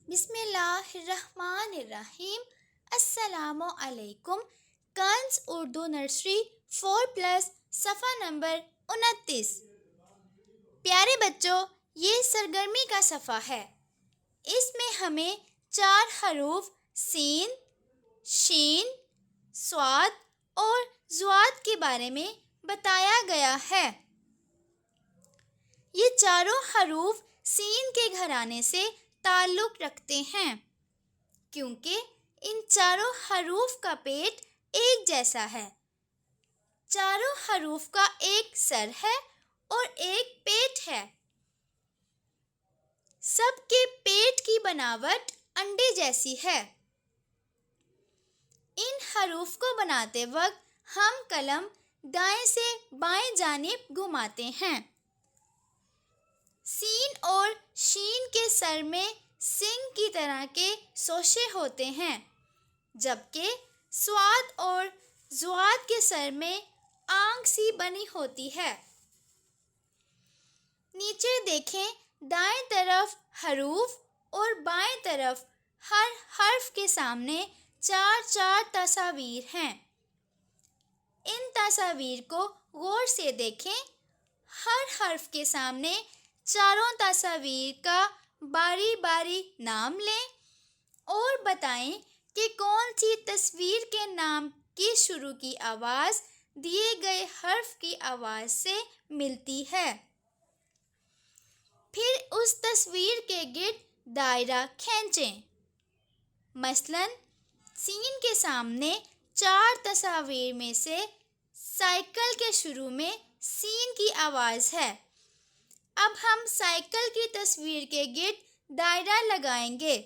बिस्मिल्लाहिर्रहमानिर्रहीम। अस्सलामु अलैकुम। कंस उर्दू नर्सरी 4+ सफ़ा नंबर 29। प्यारे बच्चों, ये सरगर्मी का सफ़ा है। इसमें हमें 4 हरूफ सीन, शीन, स्वाद और ज़ुआद के बारे में बताया गया है। ये चारों हरूफ सीन के घराने से ताल्लुक़ रखते हैं क्योंकि इन चारों हरूफ का पेट एक जैसा है। चारों हरूफ का एक सर है और एक पेट है। सबके पेट की बनावट अंडे जैसी है। इन हरूफ को बनाते वक्त हम कलम दाएं से बाएं जानिब घुमाते हैं। सीन और शीन के सर में सिंग की तरह के सोशे होते हैं, जबकि स्वाद और ज़ुआद के सर में आंख सी बनी होती है। नीचे देखें, दाएं तरफ हरूफ और बाएं तरफ हर हर्फ के सामने 4 तस्वीर हैं। इन तस्वीर को गौर से देखें। हर हर्फ के सामने चारों तस्वीर का बारी बारी नाम लें और बताएं कि कौन सी तस्वीर के नाम की शुरू की आवाज़ दिए गए हर्फ की आवाज़ से मिलती है। फिर उस तस्वीर के गिर्द दायरा खींचें। मसलन सीन के सामने 4 तस्वीर में से साइकिल के शुरू में सीन की आवाज़ है। अब हम साइकिल की तस्वीर के गिर्द दायरा लगाएंगे।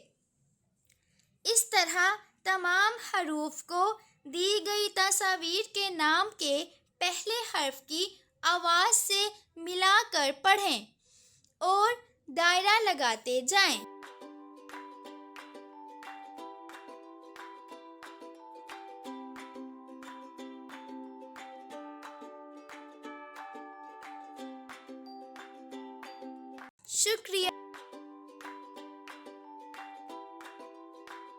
इस तरह तमाम हरूफ को दी गई तस्वीर के नाम के पहले हर्फ की आवाज़ से मिलाकर पढ़ें और दायरा लगाते जाएं। शुक्रिया।